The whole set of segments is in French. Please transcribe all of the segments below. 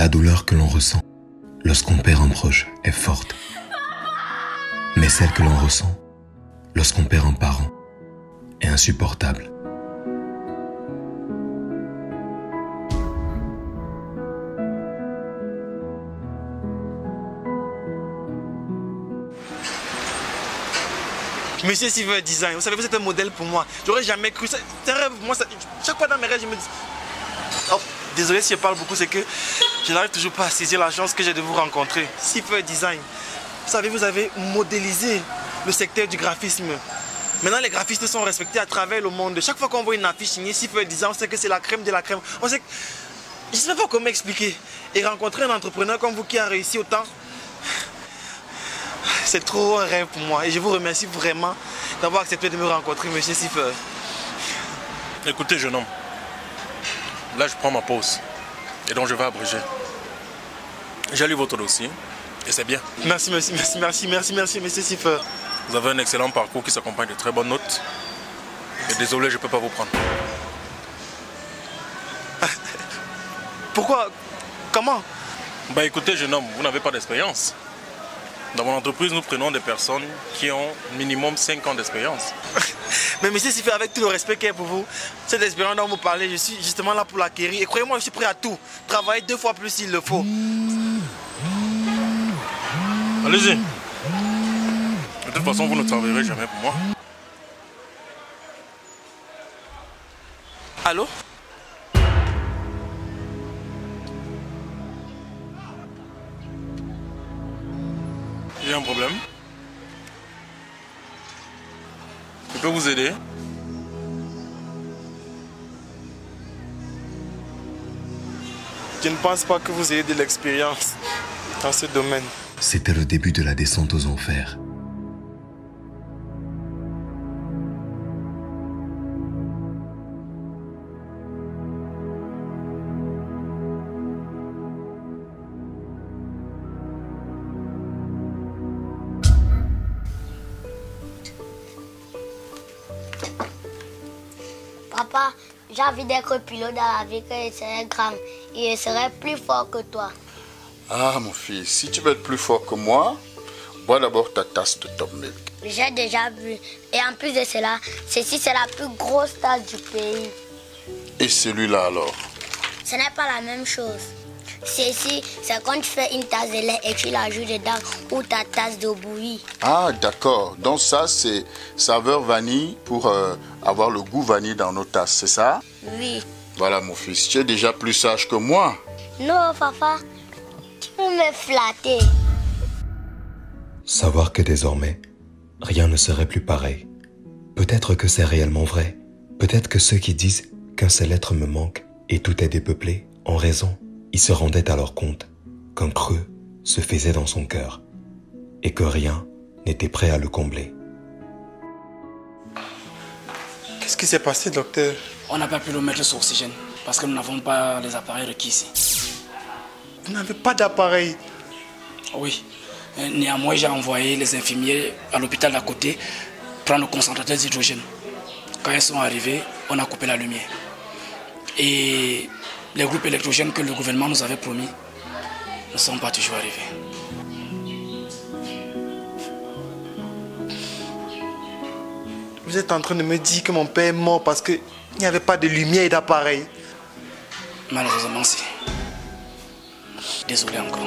La douleur que l'on ressent lorsqu'on perd un proche est forte. Mais celle que l'on ressent lorsqu'on perd un parent est insupportable. Monsieur Silver Design, vous savez, vous êtes un modèle pour moi. J'aurais jamais cru ça. C'est un rêve pour moi. Chaque fois dans mes rêves, je me dis... Oh, désolé si je parle beaucoup, c'est que je n'arrive toujours pas à saisir la chance que j'ai de vous rencontrer. Silver Design, vous savez, vous avez modélisé le secteur du graphisme. Maintenant, les graphistes sont respectés à travers le monde. Chaque fois qu'on voit une affiche signée Silver Design, on sait que c'est la crème de la crème. On sait que... Je ne sais pas comment expliquer. Et rencontrer un entrepreneur comme vous qui a réussi autant... C'est trop un rêve pour moi et je vous remercie vraiment d'avoir accepté de me rencontrer, monsieur Silver. Écoutez, jeune homme, là je prends ma pause et donc je vais abréger. J'ai lu votre dossier et c'est bien. Merci, monsieur Silver. Vous avez un excellent parcours qui s'accompagne de très bonnes notes. Et désolé, je ne peux pas vous prendre. Pourquoi? Comment? Bah écoutez, jeune homme, vous n'avez pas d'expérience. Dans mon entreprise, nous prenons des personnes qui ont minimum 5 ans d'expérience. Mais monsieur Silver, avec tout le respect qu'il y a pour vous, cette expérience dont vous parlez, je suis justement là pour l'acquérir. Et croyez-moi, je suis prêt à tout. Travailler 2 fois plus s'il le faut. Allez-y. De toute façon, vous ne travaillerez jamais pour moi. Allô? J'ai un problème. Je peux vous aider? Je ne pense pas que vous ayez de l'expérience dans ce domaine. C'était le début de la descente aux enfers. Papa, j'ai envie d'être pilote dans la vie, que je serai grand et je serai plus fort que toi. Ah, mon fils, si tu veux être plus fort que moi, bois d'abord ta tasse de top milk. J'ai déjà bu. Et en plus de cela, ceci c'est la plus grosse tasse du pays. Et celui-là alors? Ce n'est pas la même chose. Ceci, c'est quand tu fais une tasse de lait et tu l'ajoutes dedans ou ta tasse d'eau bouillie. Ah, d'accord. Donc ça, c'est saveur vanille pour avoir le goût vanille dans nos tasses, c'est ça? Oui. Voilà, mon fils, tu es déjà plus sage que moi. Non, papa, tu peux me flatter. Savoir que désormais, rien ne serait plus pareil. Peut-être que c'est réellement vrai. Peut-être que ceux qui disent qu'un seul être me manque et tout est dépeuplé ont raison. Ils se rendaient alors compte qu'un creux se faisait dans son cœur et que rien n'était prêt à le combler. Qu'est-ce qui s'est passé, docteur? On n'a pas pu le mettre sous oxygène parce que nous n'avons pas les appareils requis ici. Vous n'avez pas d'appareil? Oui. Néanmoins, j'ai envoyé les infirmiers à l'hôpital d'à côté prendre le concentrateur d'hydrogène. Quand ils sont arrivés, on a coupé la lumière. Et les groupes électrogènes que le gouvernement nous avait promis ne sont pas toujours arrivés. Vous êtes en train de me dire que mon père est mort parce qu'il n'y avait pas de lumière et d'appareil? Malheureusement, si. Désolé encore.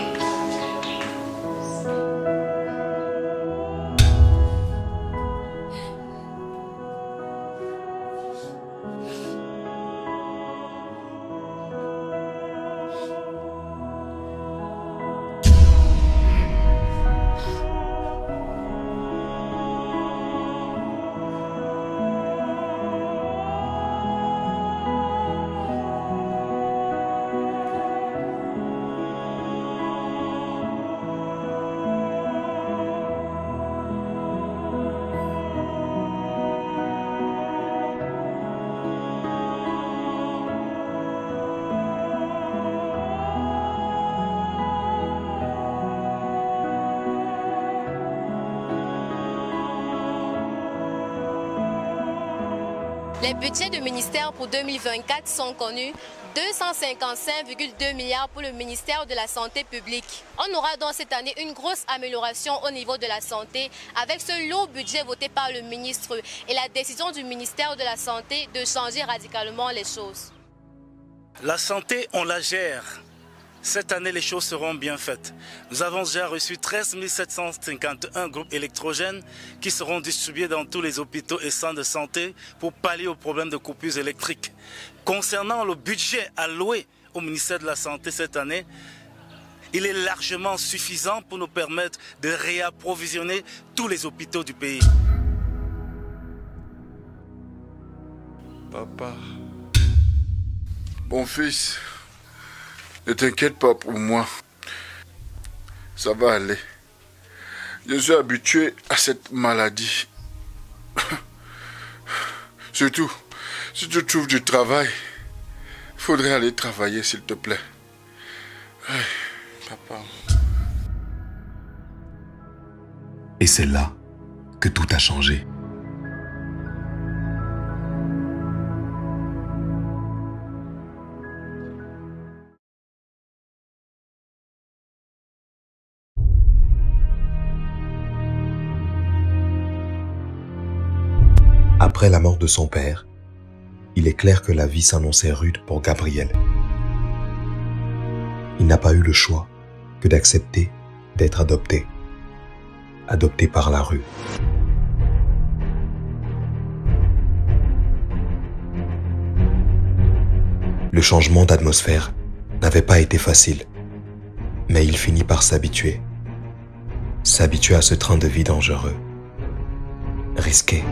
Les budgets du ministère pour 2024 sont connus 255,2 milliards pour le ministère de la Santé publique. On aura donc cette année une grosse amélioration au niveau de la santé avec ce lourd budget voté par le ministre et la décision du ministère de la Santé de changer radicalement les choses. La santé, on la gère. Cette année, les choses seront bien faites. Nous avons déjà reçu 13 751 groupes électrogènes qui seront distribués dans tous les hôpitaux et centres de santé pour pallier aux problèmes de coupures électriques. Concernant le budget alloué au ministère de la Santé cette année, il est largement suffisant pour nous permettre de réapprovisionner tous les hôpitaux du pays. Papa. Mon fils, ne t'inquiète pas pour moi. Ça va aller. Je suis habitué à cette maladie. Surtout, si tu trouves du travail, il faudrait aller travailler, s'il te plaît. Ay, papa. Et c'est là que tout a changé. Après la mort de son père, il est clair que la vie s'annonçait rude pour Gabriel. Il n'a pas eu le choix que d'accepter d'être adopté. Adopté par la rue. Le changement d'atmosphère n'avait pas été facile, mais il finit par s'habituer. S'habituer à ce train de vie dangereux, risqué.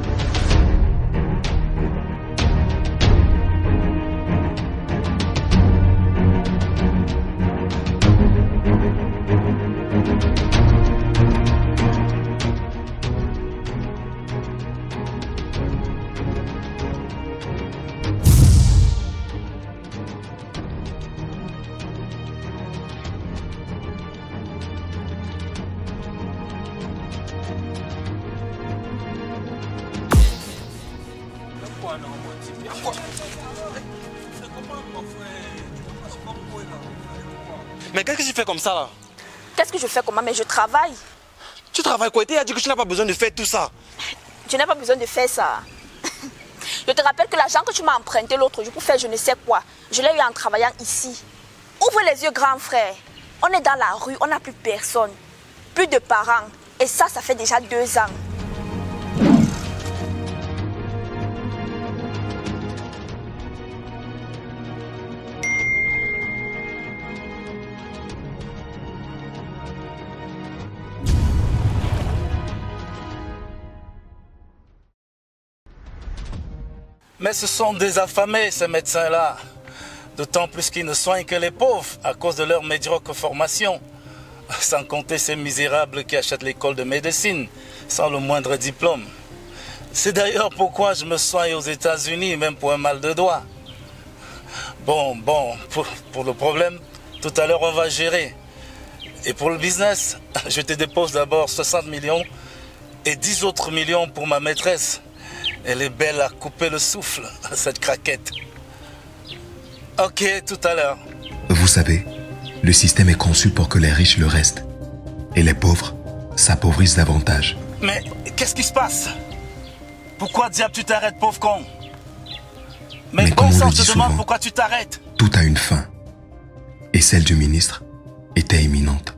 Mais qu'est-ce que tu fais comme ça là? Qu'est-ce que je fais comment? Mais je travaille. Tu travailles quoi? Tu as dit que tu n'as pas besoin de faire tout ça. Je n'ai pas besoin de faire ça. Je te rappelle que l'argent que tu m'as emprunté l'autre jour pour faire je ne sais quoi, je l'ai eu en travaillant ici. Ouvre les yeux, grand frère. On est dans la rue, on n'a plus personne. Plus de parents. Et ça fait déjà 2 ans. Mais ce sont des affamés, ces médecins-là. D'autant plus qu'ils ne soignent que les pauvres à cause de leur médiocre formation. Sans compter ces misérables qui achètent l'école de médecine sans le moindre diplôme. C'est d'ailleurs pourquoi je me soigne aux États-Unis, même pour un mal de doigt. Bon, pour le problème, tout à l'heure on va gérer. Et pour le business, je te dépose d'abord 60 millions et 10 autres millions pour ma maîtresse. Elle est belle à couper le souffle, cette craquette. Ok, tout à l'heure. Vous savez, le système est conçu pour que les riches le restent. Et les pauvres s'appauvrissent davantage. Mais qu'est-ce qui se passe? Pourquoi diable tu t'arrêtes, pauvre con? Mais comme on le dit je te souvent, demande pourquoi tu t'arrêtes. Tout a une fin. Et celle du ministre était imminente.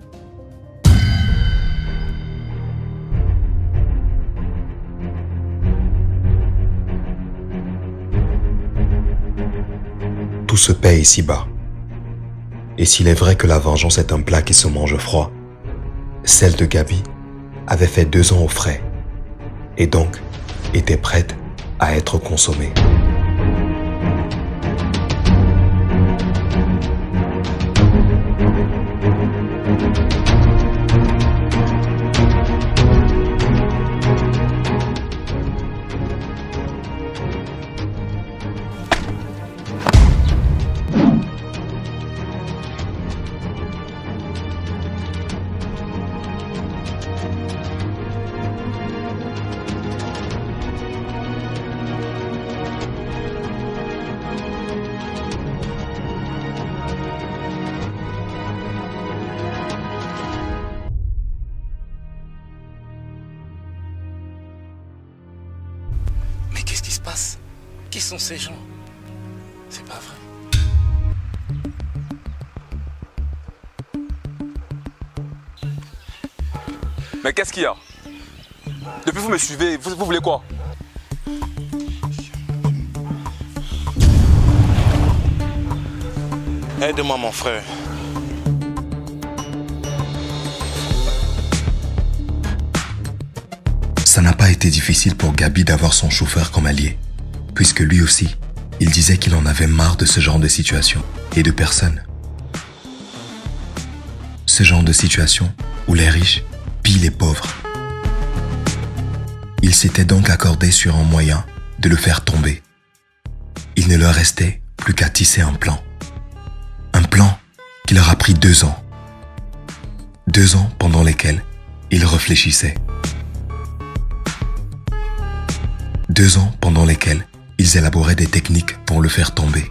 Tout se paie ici-bas. Et s'il est vrai que la vengeance est un plat qui se mange froid, celle de Gabi avait fait 2 ans au frais et donc était prête à être consommée. sont ces gens? C'est pas vrai. Mais qu'est-ce qu'il y a? Depuis vous me suivez, vous voulez quoi? Aide-moi mon frère. Ça n'a pas été difficile pour Gabi d'avoir son chauffeur comme allié, puisque lui aussi, il disait qu'il en avait marre de ce genre de situation et de personnes. Ce genre de situation où les riches pillent les pauvres. Il s'était donc accordé sur un moyen de le faire tomber. Il ne leur restait plus qu'à tisser un plan. Un plan qui leur a pris 2 ans. 2 ans pendant lesquels ils réfléchissaient. 2 ans pendant lesquels ils élaboraient des techniques pour le faire tomber.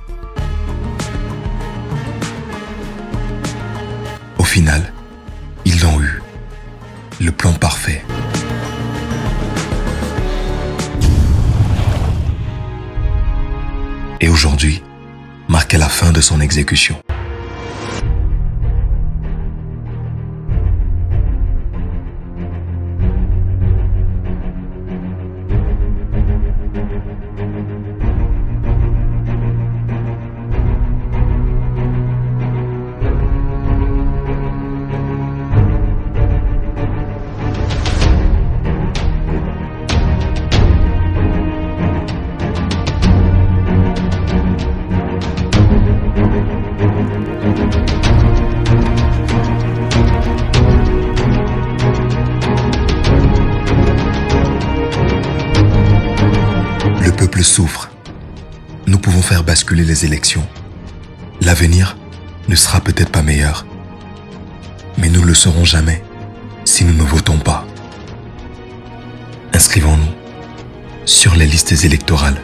Au final, ils l'ont eu. Le plan parfait. Et aujourd'hui, marquait la fin de son exécution. Le peuple souffre. Nous pouvons faire basculer les élections. L'avenir ne sera peut-être pas meilleur. Mais nous ne le serons jamais si nous ne votons pas. Inscrivons-nous sur les listes électorales.